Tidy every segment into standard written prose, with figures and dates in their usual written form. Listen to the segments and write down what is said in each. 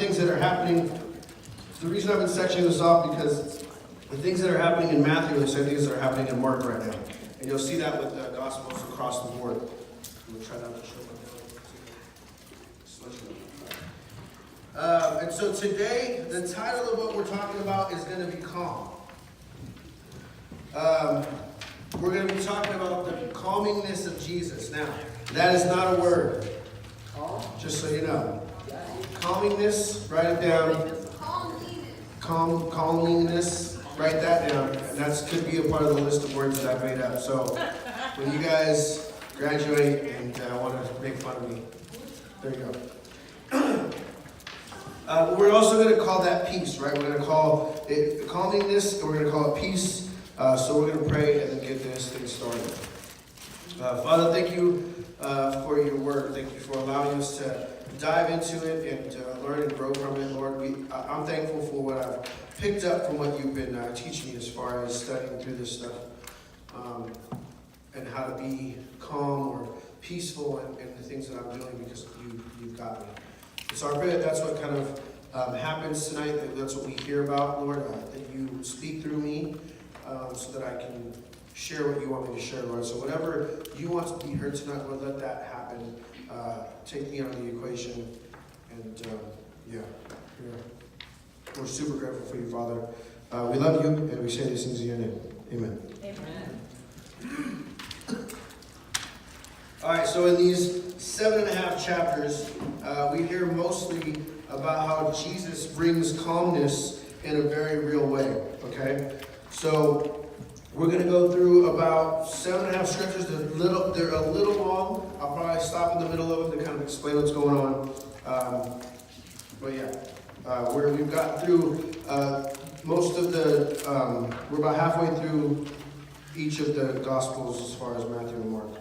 things that are happening, the reason I've been sectioning this off because the things that are happening in Matthew are the same things that are happening in Mark right now. And you'll see that with the Gospels across the board. We'll try not to show my and so today, the title of what we're talking about is going to be calm. We're going to be talking about the calmingness of Jesus. Now, that is not a word. Just so you know. Calmingness, write it down. Calmingness, write that down. And that could be a part of the list of words that I've made up. So when you guys graduate and want to make fun of me, there you go. We're also going to call that peace, right? We're going to call it calmingness, and we're going to call it peace. So we're going to pray and then get this thing started. Father, thank you for your word. Thank you for allowing us to dive into it and learn and grow from it, Lord. I'm thankful for what I've picked up from what you've been teaching me as far as studying through this stuff and how to be calm or peaceful in the things that I'm doing because you've got me. So I pray that that's what kind of happens tonight, that that's what we hear about, Lord, that you speak through me so that I can share what you want me to share, Lord. So whatever you want to be heard tonight, Lord, let that happen. Take me out of the equation. And we're super grateful for you, Father. We love you, and we say these things in your name. Amen. Amen. All right, so in these 7.5 chapters, we hear mostly about how Jesus brings calmness in a very real way, okay? So we're going to go through about 7.5 scriptures. They're a little long. I'll probably stop in the middle of them to kind of explain what's going on. We've got through most of the, we're about halfway through each of the Gospels as far as Matthew and Mark.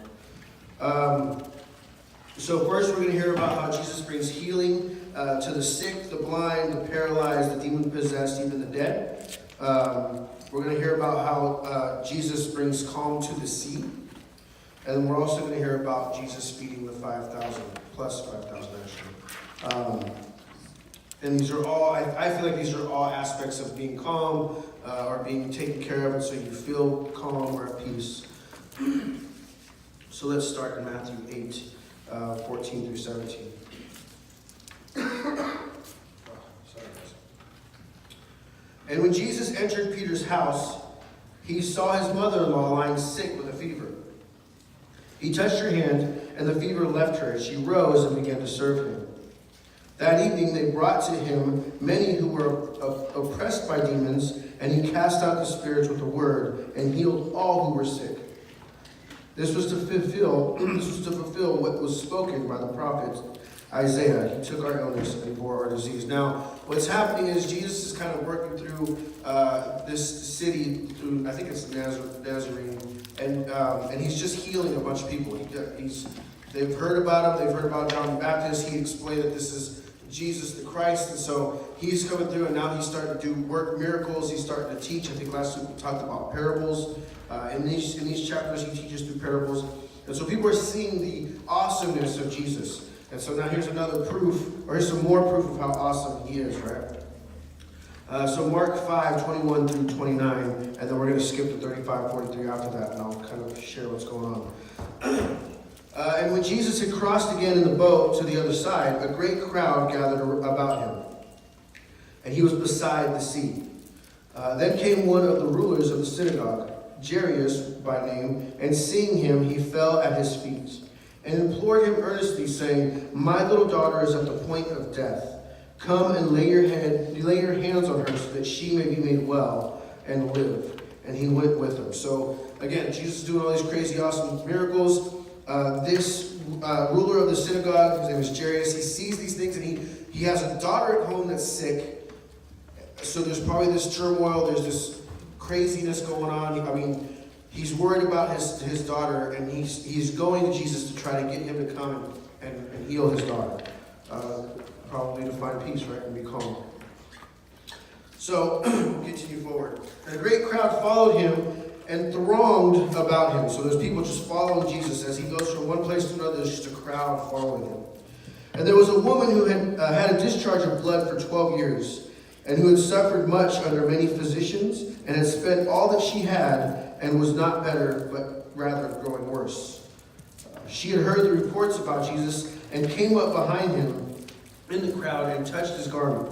So first we're going to hear about how Jesus brings healing to the sick, the blind, the paralyzed, the demon-possessed, even the dead. We're going to hear about how Jesus brings calm to the sea. And we're also going to hear about Jesus feeding the 5,000, plus 5,000 actually. And these are all, I feel like these are all aspects of being calm or being taken care of, and so you feel calm or at peace. So let's start in Matthew 8, 14 through 17. And when Jesus entered Peter's house, he saw his mother-in-law lying sick with a fever. He touched her hand, and the fever left her, and she rose and began to serve him. That evening they brought to him many who were oppressed by demons, and he cast out the spirits with a word, and healed all who were sick. This was to fulfill what was spoken by the prophet Isaiah. He took our illness and bore our disease. Now, what's happening is Jesus is kind of working through this city, through I think it's Nazarene, and he's just healing a bunch of people. They've heard about him. They've heard about John the Baptist. He explained that this is Jesus the Christ, and so he's coming through, and now he's starting to do work miracles. He's starting to teach. I think last week we talked about parables. In these chapters, he teaches through parables, and so people are seeing the awesomeness of Jesus. And so now here's another proof, or here's some more proof of how awesome he is, right? So Mark 5, 21 through 29, and then we're going to skip to 35, 43 after that, and I'll kind of share what's going on. And when Jesus had crossed again in the boat to the other side, a great crowd gathered about him, and he was beside the sea. Then came one of the rulers of the synagogue, Jairus by name, and seeing him, he fell at his feet and implored him earnestly, saying, "My little daughter is at the point of death. Come and lay your hands on her so that she may be made well and live." And he went with him. So again, Jesus is doing all these crazy, awesome miracles. This ruler of the synagogue, his name is Jairus, he sees these things, and he has a daughter at home that's sick. So there's probably this turmoil, there's this craziness going on. I mean, he's worried about his daughter, and he's going to Jesus to try to get him to come and heal his daughter. Probably to find peace, right, and be calm. So, continue forward. And a great crowd followed him and thronged about him. So there's people just following Jesus as he goes from one place to another. There's just a crowd following him. And there was a woman who had a discharge of blood for 12 years, and who had suffered much under many physicians, and had spent all that she had, and was not better, but rather growing worse. She had heard the reports about Jesus, and came up behind him in the crowd, and touched his garment.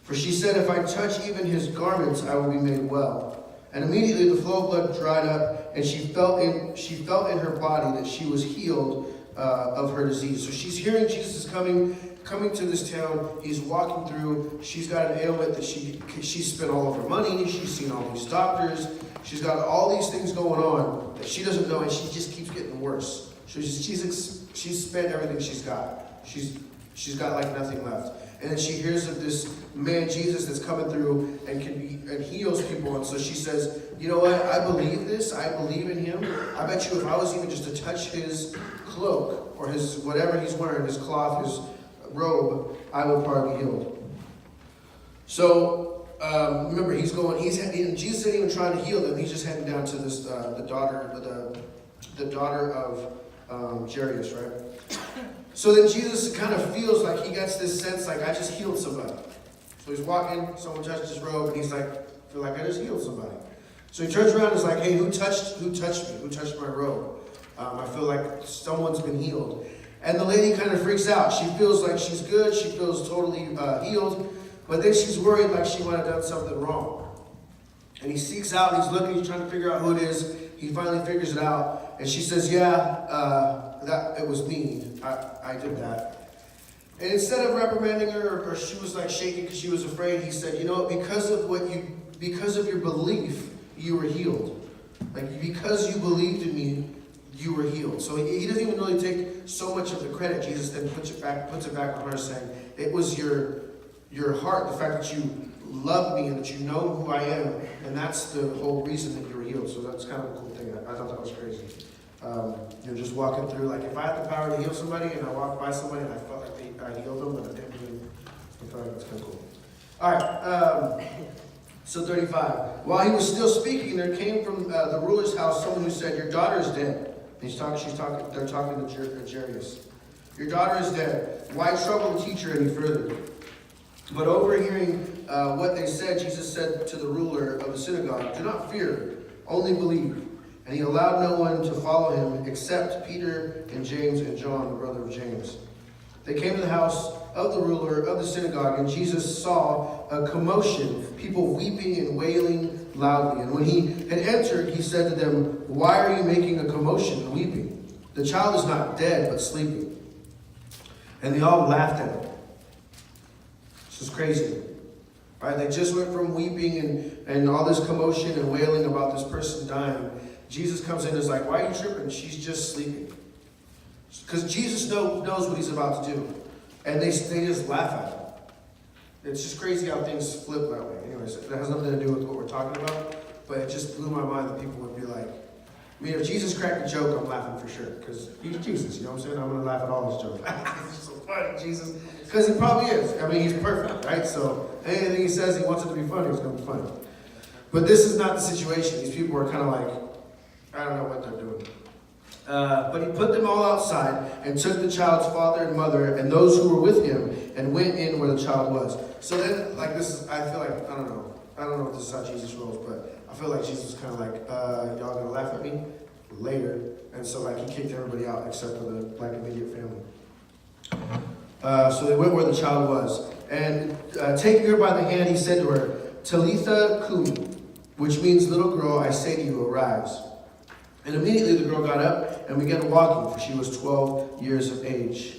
For she said, "If I touch even his garments, I will be made well." And immediately the flow of blood dried up, and she felt in her body that she was healed of her disease. So she's hearing Jesus is coming to this town. He's walking through. She's got an ailment that she's spent all of her money. She's seen all these doctors. She's got all these things going on that she doesn't know, and she just keeps getting worse. She's spent everything she's got. She's got like nothing left. And then she hears of this man, Jesus, that's coming through and heals people. And so she says, "You know what? I believe this. I believe in him. I bet you if I was even just to touch his cloak or his whatever he's wearing, his cloth, his robe, I would probably be healed." So remember, Jesus isn't even trying to heal them. He's just heading down to this the daughter of Jairus, right? So then Jesus kind of feels like he gets this sense like, I just healed somebody. So he's walking, someone touched his robe, and he's like, I feel like I just healed somebody. So he turns around and is like, hey, who touched me? Who touched my robe? I feel like someone's been healed. And the lady kind of freaks out. She feels like she's good. She feels totally healed. But then she's worried like she might have done something wrong. And he seeks out, he's looking, he's trying to figure out who it is. He finally figures it out. And she says, that it was me. I did that. And instead of reprimanding her, or she was like shaking because she was afraid, he said, you know what, because of your belief, you were healed. Like, because you believed in me, you were healed. So he doesn't even really take so much of the credit. Jesus then puts it back on her, saying, it was your heart, the fact that you love me and that you know who I am, and that's the whole reason that you were healed. So that's kind of a cool thing. I thought that was crazy. Just walking through, like if I had the power to heal somebody and I walked by somebody and I felt like I healed them, but I didn't really, I felt like that's kind of cool. All right, so 35. While he was still speaking, there came from the ruler's house someone who said, your daughter is dead. And they're talking to Jairus. Your daughter is dead. Why trouble the teacher any further? But overhearing what they said, Jesus said to the ruler of the synagogue, do not fear, only believe. And he allowed no one to follow him except Peter and James and John, the brother of James. They came to the house of the ruler of the synagogue, and Jesus saw a commotion, people weeping and wailing loudly. And when he had entered, he said to them, why are you making a commotion and weeping? The child is not dead, but sleeping. And they all laughed at him. This is crazy. Right? They just went from weeping and all this commotion and wailing about this person dying. Jesus comes in and is like, why are you tripping? She's just sleeping. Because Jesus knows what he's about to do. And they just laugh at him. It's just crazy how things flip that way. Anyways, it has nothing to do with what we're talking about. But it just blew my mind that people would be like, I mean, if Jesus cracked a joke, I'm laughing for sure. Because he's Jesus, you know what I'm saying? I'm going to laugh at all his jokes. It's so funny, Jesus. Because he probably is. I mean, he's perfect, right? So anything he says, he wants it to be funny, it's going to be funny. But this is not the situation. These people are kind of like, I don't know what they're doing. But he put them all outside and took the child's father and mother and those who were with him and went in where the child was. So then, like this is, I feel like, I don't know if this is how Jesus rolls, but I feel like Jesus was kind of like, y'all gonna laugh at me later. And so like he kicked everybody out except for the like immediate family. So they went where the child was. And taking her by the hand, he said to her, Talitha Kumi, which means little girl, I say to you, arise. And immediately the girl got up and began walking, for she was 12 years of age.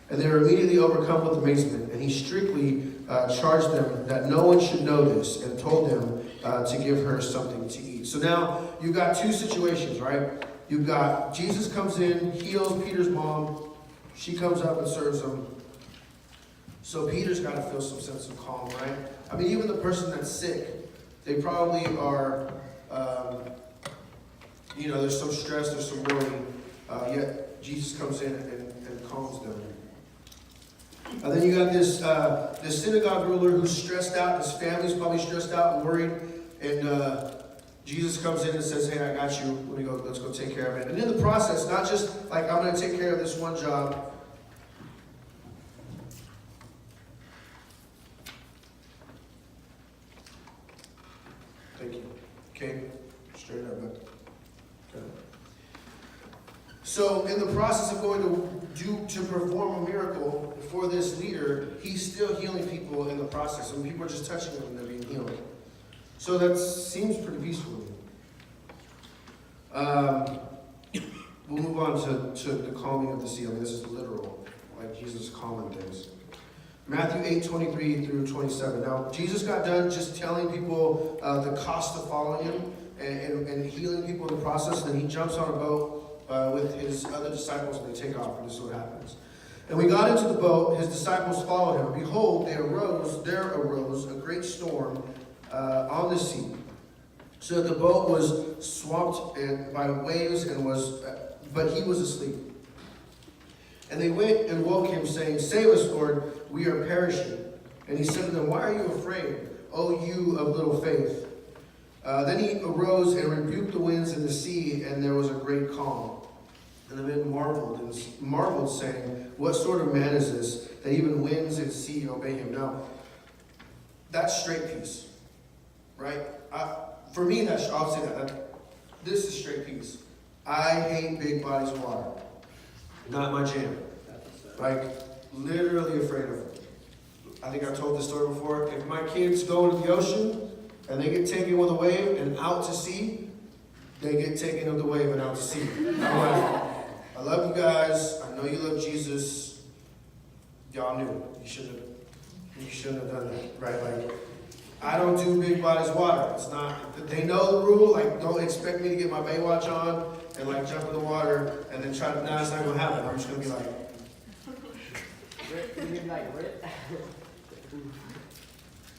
And they were immediately overcome with amazement. And he strictly charged them that no one should know this, and told them to give her something to eat. So now you've got two situations, right? You've got Jesus comes in, heals Peter's mom. She comes up and serves him. So Peter's got to feel some sense of calm, right? I mean, even the person that's sick, they probably are... there's some stress, there's some worry, yet Jesus comes in and calms them. And then you got this synagogue ruler who's stressed out, his family's probably stressed out and worried, and Jesus comes in and says, hey, I got you, let's go take care of it. And in the process, not just like, I'm going to take care of this one job, So in the process of going to perform a miracle for this leader, he's still healing people in the process. And people are just touching them and they're being healed. So that seems pretty peaceful to me. We'll move on to the calming of the sea. I mean, this is literal, like Jesus calming things. Matthew 8:23 through 27. Now, Jesus got done just telling people the cost of following him and healing people in the process. Then he jumps on a boat with his other disciples and they take off. And this is what happens. And we got into the boat. His disciples followed him. Behold, there arose a great storm on the sea, so that the boat was swamped by waves but he was asleep. And they went and woke him, saying, "Save us, Lord, we are perishing." And he said to them, "Why are you afraid, O you of little faith?" Then he arose and rebuked the winds and the sea, and there was a great calm. And the men marveled, saying, "What sort of man is this, that even winds and sea obey him?" Now, that's straight peace, right? For me, I'll say that. This is straight peace. I hate big bodies of water. Not my jam. Like, literally afraid of it. I think I've told this story before. If my kids go into the ocean and they get taken with a wave and out to sea, they get taken with the wave and out to sea. I'm like, I love you guys. I know you love Jesus. Y'all knew. You shouldn't have done that, right? Like, I don't do big bodies of water. It's not. They know the rule. Like, don't expect me to get my Baywatch on and like jump in the water and then try to. Nah, it's not gonna happen. I'm just gonna be like.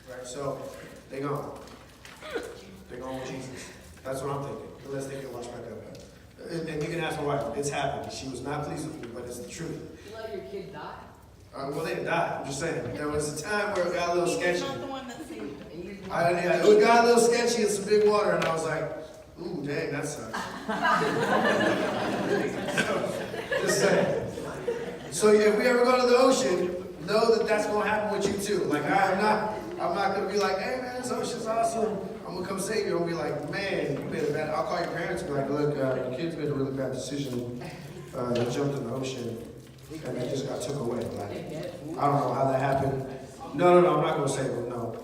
Right. So they gone. They're going with Jesus. That's what I'm thinking. Unless they can watch back up. And you can ask my wife. It's happened. She was not pleased with me, but it's the truth. You let your kid die? Well, they didn't die. I'm just saying. There was a time where it got a little sketchy. You're not the one that saved them. It got a little sketchy in some big water, and I was like, ooh, dang, that sucks. Just saying. So if we ever go to the ocean, know that that's going to happen with you too. Like, I'm not going to be like, hey, man, this ocean's awesome. I'm going to come save you. I'm going to be like, man, you made a bad. I'll call your parents and be like, look, your kids made a really bad decision. They jumped in the ocean, and they just got took away. Like, I don't know how that happened. No, I'm not going to save them, no.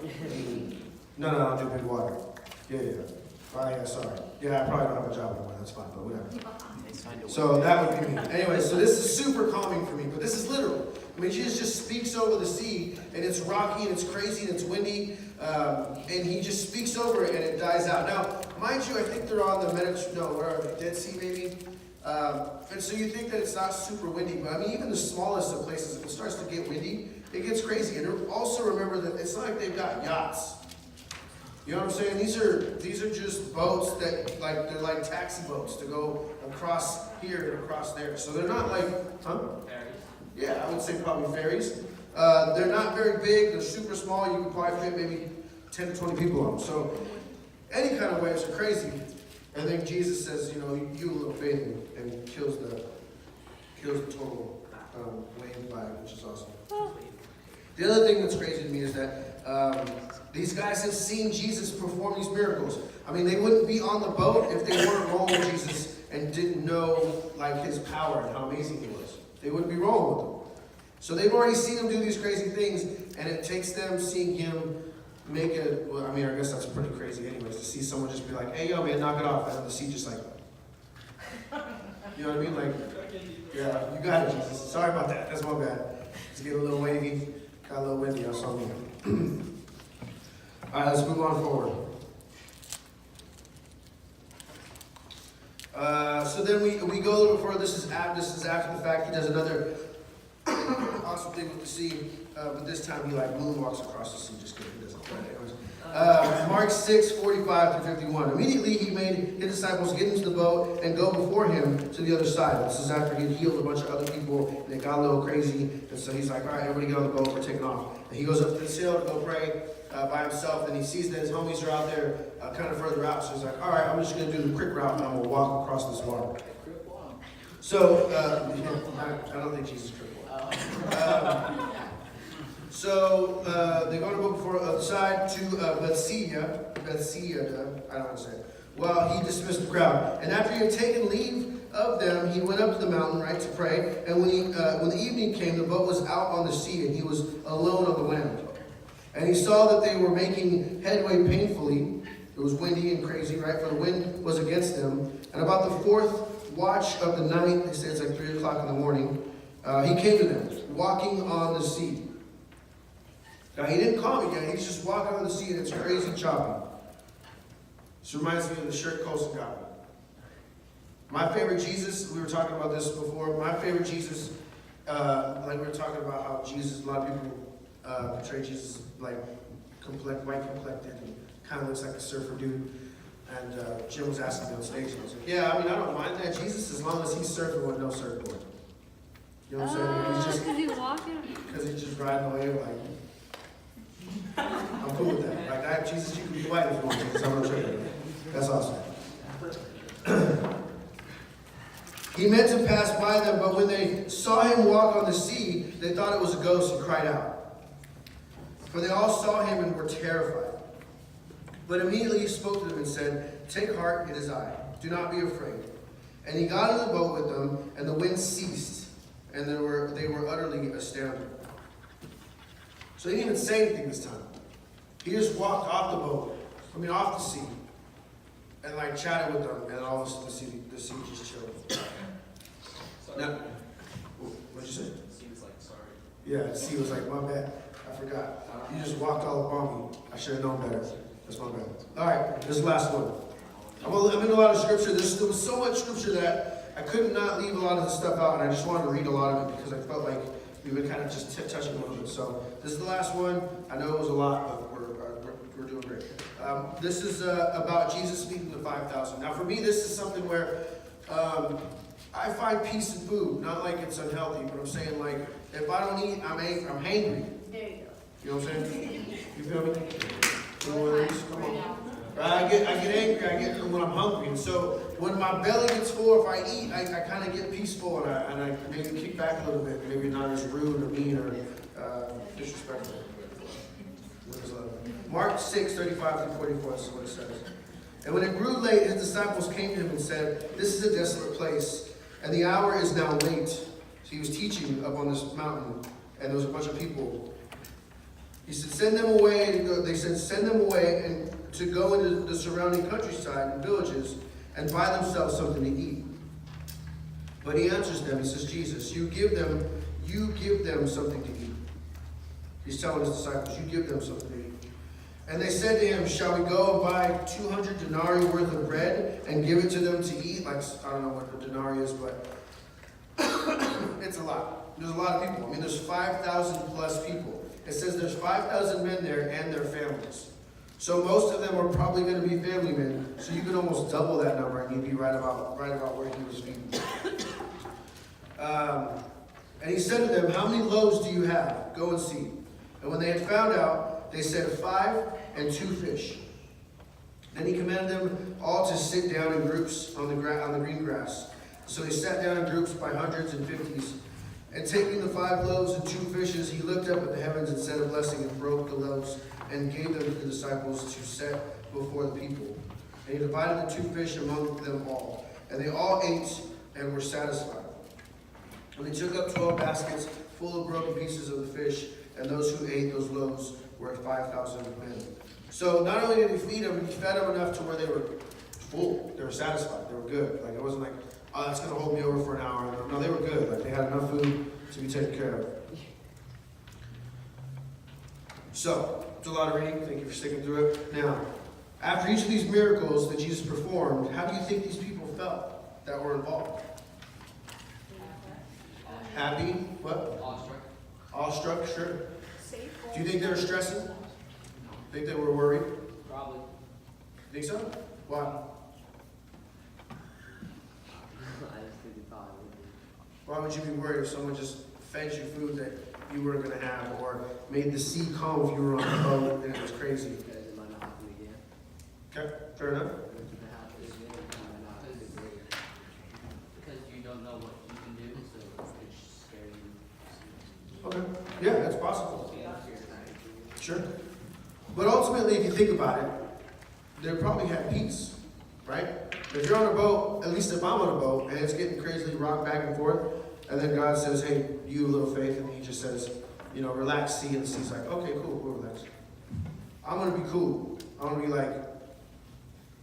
No, I don't do big water. Yeah. Oh, yeah, sorry. Yeah, I probably don't have a job anymore. That's fine, but whatever. So that would be me. Anyway, so this is super calming for me, but this is literal. I mean, Jesus just speaks over the sea, and it's rocky, and it's crazy, and it's windy, and he just speaks over it, and it dies out. Now, mind you, I think they're on the Dead Sea, maybe. And so you think that it's not super windy, but I mean, even the smallest of places, if it starts to get windy, it gets crazy. And also remember that it's not like they've got yachts. You know what I'm saying? These are just boats that they're like taxi boats to go across here and across there. So they're not like, ferries. Yeah, I would say probably ferries. They're not very big. They're super small. You could probably fit maybe 10 to 20 people on them. So any kind of waves are crazy. And then Jesus says, you little faith, and kills the total wave vibe, which is awesome. The other thing that's crazy to me is that these guys have seen Jesus perform these miracles. I mean, they wouldn't be on the boat if they weren't rolling with Jesus and didn't know his power and how amazing he was. They wouldn't be rolling with him. So they've already seen him do these crazy things, and it takes them seeing him make I guess that's pretty crazy anyways, to see someone just be like, hey, yo, man, knock it off. And then the sea just you know what I mean? Like, yeah, you got it, Jesus. Sorry about that. That's my bad. It's getting a little wavy. Got a little windy. I saw me. All right, let's move on forward. So then we go a little further. This is after the fact. He does another awesome thing with the sea, but this time he moonwalks across the sea. Just kidding, he doesn't. Mark 6:45-51. Immediately he made his disciples get into the boat and go before him to the other side. This is after he had healed a bunch of other people, and it got a little crazy. And so he's like, all right, everybody get on the boat. We're taking off. And he goes up to the sail to go pray by himself. And he sees that his homies are out there kind of further out. So he's like, all right, I'm just going to do the quick route, and I'm going to walk across this water. So, I don't think Jesus crippled. So they're going to go before the side to Bethsaida, I don't know how to say it, while he dismissed the crowd. And after he had taken leave of them, he went up to the mountain, right, to pray. And when the evening came, the boat was out on the sea, and he was alone on the land. And he saw that they were making headway painfully. It was windy and crazy, right? For the wind was against them. And about the fourth watch of the night, they say it's like 3 o'clock in the morning, he came to them, walking on the sea. Now, he didn't calm it yet. He's just walking on the sea, and it's crazy choppy. This reminds me of the shirt Colson got me. My favorite Jesus, we were talking about this before. My favorite Jesus, like we were talking about how Jesus, a lot of people portray Jesus like white complected and kind of looks like a surfer dude. And Jim was asking me on stage, and I was like, yeah, I mean, I don't mind that Jesus as long as he's surfing with no surfboard. You know what I'm saying? He's just, because he's walking. because he's just riding away like, I'm cool with that. Like, Jesus, you can be white if you want to, because I'm not sure. That's awesome. He meant to pass by them, but when they saw him walk on the sea, they thought it was a ghost and cried out. For they all saw him and were terrified. But immediately he spoke to them and said, "Take heart, it is I. Do not be afraid." And he got in the boat with them, and the wind ceased, and they were utterly astounded. So he didn't even say anything this time. He just walked off the boat, off the sea, and like chatted with them, and all of a sudden the sea just chilled. Now, what'd you say? The sea was like, sorry. Yeah, the sea was like, my bad, I forgot. You just walked all upon me. I should have known better. That's my bad. All right, this is the last one. I'm in a lot of scripture. There was so much scripture that I could not leave a lot of the stuff out, and I just wanted to read a lot of it because I felt like we've been kind of just touching a little bit. So this is the last one. I know it was a lot, but we're doing great. This is about Jesus feeding the 5,000. Now, for me, this is something where I find peace in food. Not like it's unhealthy, but I'm saying like if I don't eat, I'm hangry. There you go. You know what I'm saying? You feel me? You know what it is? Come on. I get angry. I get when I'm hungry, and so when my belly gets full, if I eat, I kind of get peaceful, and I maybe kick back a little bit, maybe not as rude or mean or disrespectful. Mark 6:35-44 is what it says. And when it grew late, his disciples came to him and said, "This is a desolate place, and the hour is now late." So he was teaching up on this mountain, and there was a bunch of people. He said, "Send them away." They said, "Send them away and to go into the surrounding countryside and villages and buy themselves something to eat." But he answers them. He says, "Jesus, you give them something to eat." He's telling his disciples, "You give them something to eat." And they said to him, "Shall we go and buy 200 denarii worth of bread and give it to them to eat?" Like, I don't know what the denarii is, but it's a lot. There's a lot of people. There's 5,000 plus people. It says there's 5,000 men there and their families. So most of them are probably going to be family men. So you can almost double that number and you'd be right about where he was feeding. And he said to them, "How many loaves do you have? Go and see." And when they had found out, they said 5 and 2 fish. Then he commanded them all to sit down in groups on the green grass. So they sat down in groups by hundreds and fifties. And taking the 5 loaves and 2 fishes, he looked up at the heavens and said a blessing and broke the loaves and gave them to the disciples to set before the people. And he divided the 2 fish among them all. And they all ate and were satisfied. And they took up 12 baskets full of broken pieces of the fish, and those who ate those loaves were 5,000 men. So not only did he feed them, he fed them enough to where they were full. They were satisfied. They were good. Like, it wasn't like, "Oh, that's going to hold me over for an hour." No, they were good. Like, they had enough food to be taken care of. So, it's a lot of reading. Thank you for sticking through it. Now, after each of these miracles that Jesus performed, how do you think these people felt that were involved? Happy? What? Awestruck. Awestruck? Sure. Safe. Do you think they were stressing? Think they were worried? Probably. Think so? Why? I just think he probably would be. Why would you be worried if someone just fed you food that you weren't going to have, or made the sea calm if you were on a boat and it was crazy? Because it might not happen again. Okay, fair enough. If it happens again, it might not happen again. Because you don't know what you can do, so it's scary. Okay, yeah, that's possible. Yeah. Sure. But ultimately, if you think about it, they probably had peace. right? If you're on a boat, at least if I'm on a boat, and it's getting crazily rocked back and forth, and then God says, hey, you little faith, and he just says, relax, sea, and the sea's like, okay, cool, relax. I'm gonna be cool. I'm gonna be like,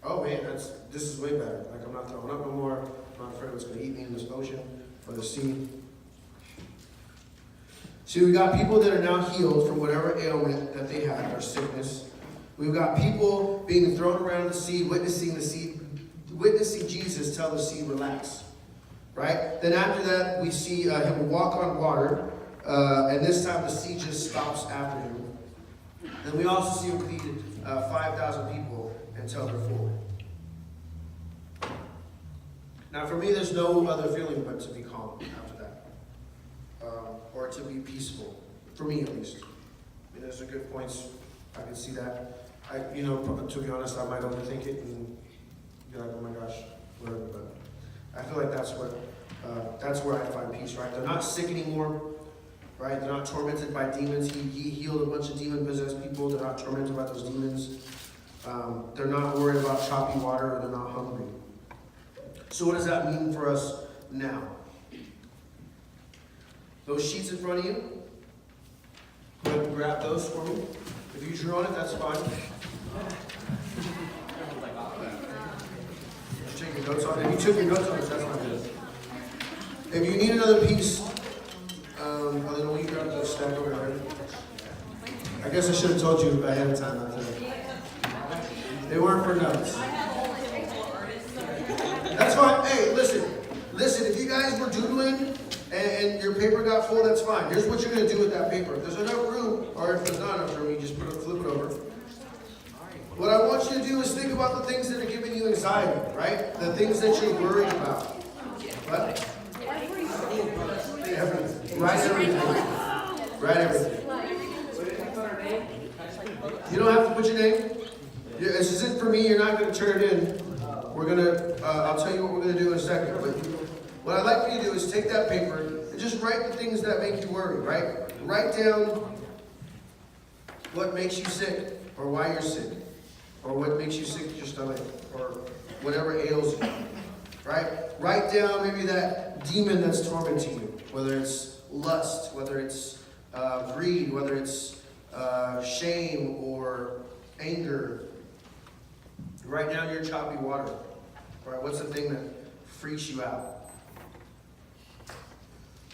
oh man, this is way better. Like, I'm not throwing up no more. I'm not afraid what's gonna eat me in this ocean or the sea. See, we got people that are now healed from whatever ailment that they had or sickness. We've got people being thrown around the sea, witnessing Jesus tell the sea, relax. Right? Then after that, we see him walk on water, and this time the sea just stops after him. And we also see him feed 5,000 people until they're full. Now, for me, there's no other feeling but to be calm after that, or to be peaceful. For me, at least. I mean, there's a good points. I can see that. To be honest, I might overthink it and be like, oh my gosh, whatever. But I feel like that's where I find peace. Right? They're not sick anymore. Right? They're not tormented by demons. He healed a bunch of demon-possessed people. They're not tormented by those demons. They're not worried about choppy water, or they're not hungry. So what does that mean for us now? Those sheets in front of you, go ahead and grab those for me. If you drew on it, that's fine. Just take your notes on it. If you took your notes on it, that's not good. If you need another piece, then will you grab the stack over there? I guess I should have told you ahead of time. Not today. They weren't for notes. That's fine. Hey, listen. If you guys were doodling and your paper got full, that's fine. Here's what you're going to do with that paper. If there's enough room, or if there's not enough room, you just flip it over. What I want you to do is think about the things that are giving you anxiety, right? The things that you're worried about. What? Everything. Write everything. Write everything. You don't have to put your name. This isn't for me. You're not going to turn it in. I'll tell you what we're going to do in a second. But what I'd like for you to do is take that paper and just write the things that make you worry, right? Write down what makes you sick, or why you're sick, or what makes you sick to your stomach, or whatever ails you, right? Write down maybe that demon that's tormenting you, whether it's lust, whether it's greed, whether it's shame or anger. Write down your choppy water. Right? What's the thing that freaks you out?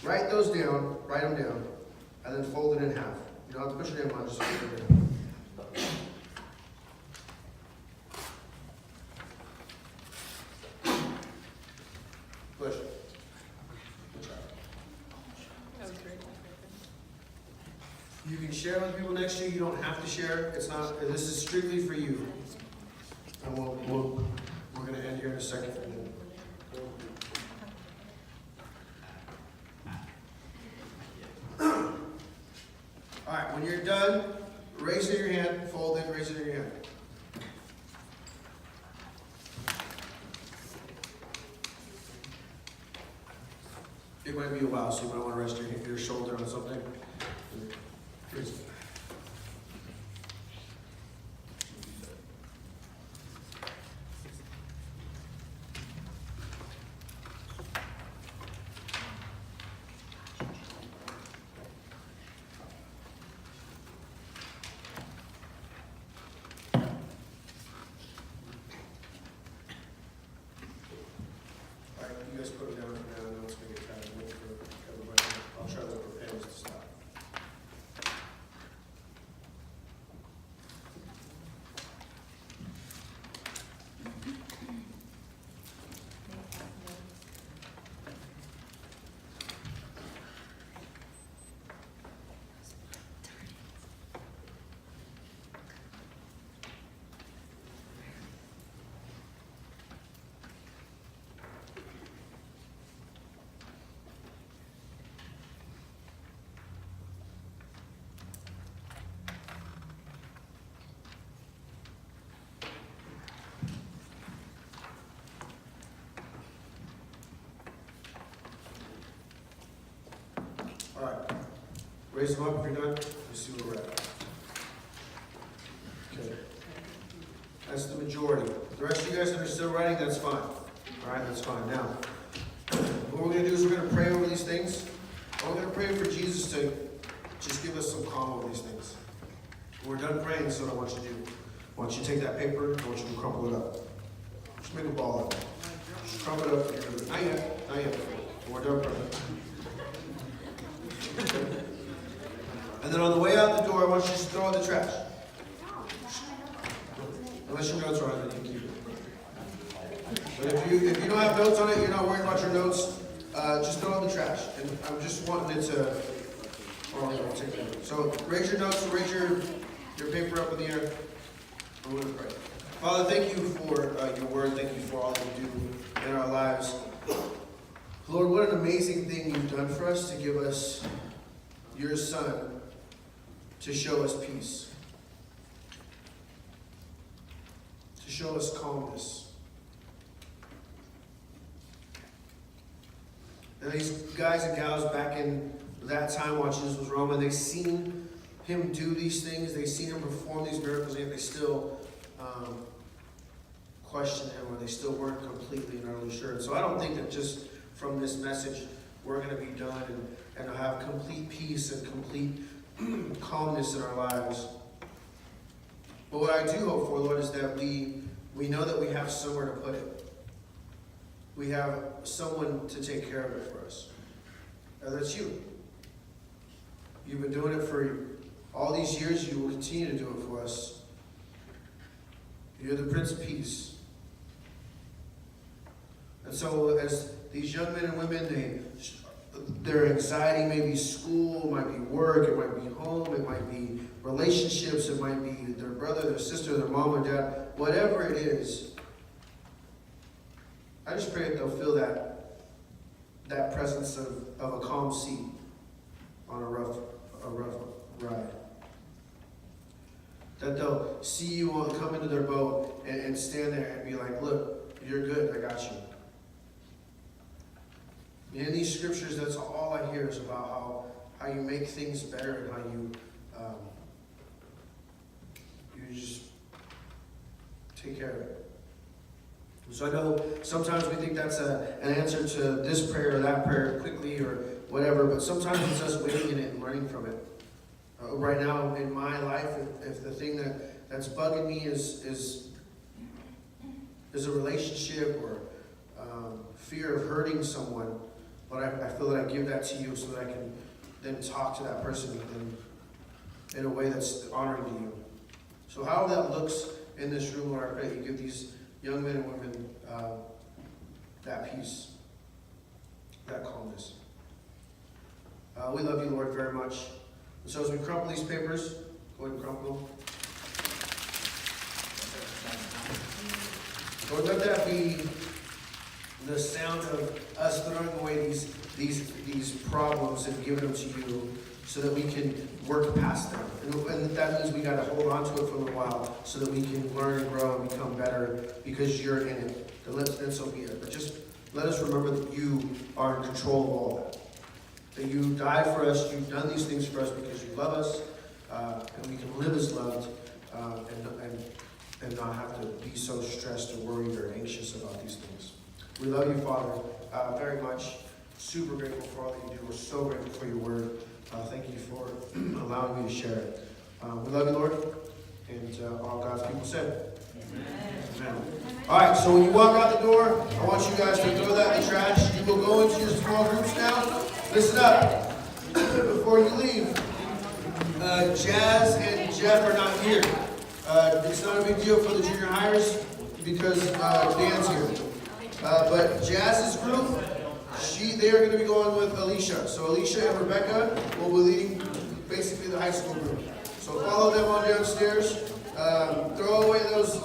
Write those down, write them down, and then fold it in half. You don't have to put your name on it, just fold it in. Push. Good job. That was great. You can share with people next to you. You don't have to share. It's not. This is strictly for you. And we're going to end here in a second. All right, when you're done, raise it in your hand, fold it, raise it in your hand. It might be a while, so you might want to rest your shoulder on something. Here's- You guys put it down for now. I know it's going to get kind of late for everybody. I'll try to look for pens to stop. All right. Raise them up if you're done. Let's see where we're at. Okay. That's the majority. The The rest of you guys that are still writing, that's fine. All right, that's fine. Now, what we're going to do is we're going to pray over these things. And we're going to pray for Jesus to just give us some calm over these things. When we're done praying, this is what I want you to do. I want you to take that paper, I want you to crumple it up. Just make a ball of it. Just crumple it up. Not yet, not yet. When we're done praying. And then on the way out the door, I want you to just throw it in the trash. Unless your notes are on it, you can keep it. But if you don't have notes on it, you're not worried about your notes, just throw it in the trash. And I'm just wanting it to, I'll take it. So raise your notes, raise your paper up in the air. I'm going to pray. Father, thank you for your word. Thank you for all that you do in our lives. Lord, what an amazing thing you've done for us to give us your Son to show us peace, to show us calmness. And these guys and gals back in that time while Jesus was Roman, they seen him do these things, they seen him perform these miracles, and yet they still questioned him, or they still weren't completely and utterly sure. And so I don't think that just from this message we're going to be done and have complete peace and complete calmness in our lives. But what I do hope for, Lord, is that we know that we have somewhere to put it. We have someone to take care of it for us. And that's you. You've been doing it for all these years. You will continue to do it for us. You're the Prince of Peace. And so as these young men and women, their anxiety may be school, it might be work, it might be home, it might be relationships, it might be their brother, their sister, their mom or dad, whatever it is, I just pray that they'll feel that presence of a calm seat on a rough ride. That they'll see you come into their boat and stand there and be like, look, you're good, I got you. In these scriptures, that's all I hear is about how you make things better and how you just take care of it. So I know sometimes we think that's an answer to this prayer or that prayer quickly or whatever, but sometimes it's us waiting in it and learning from it. Right now in my life, if the thing that's bugging me is a relationship or fear of hurting someone, but I feel that I give that to you so that I can then talk to that person in a way that's honoring to you. So however that looks in this room, Lord, I pray that you give these young men and women that peace, that calmness. We love you, Lord, very much. And so as we crumple these papers, go ahead and crumple them. Lord, let that be the sound of us throwing away these problems and giving them to you so that we can work past them. And that means we got to hold on to it for a little while so that we can learn and grow and become better because you're in it. Then so be it. But just let us remember that you are in control of all that. That you died for us, you've done these things for us because you love us, and we can live as loved and not have to be so stressed or worried or anxious about these things. We love you, Father, very much. Super grateful for all that you do. We're so grateful for your word. Thank you for allowing me to share it. We love you, Lord. And all God's people said. Amen. All right, so when you walk out the door, I want you guys to throw that in the trash. You will go into your small groups now. Listen up. Before you leave, Jazz and Jeff are not here. It's not a big deal for the junior hires because Dan's here. But Jazz's group, they are going to be going with Alicia. So Alicia and Rebecca will be leading basically the high school group. So follow them on downstairs. Throw away those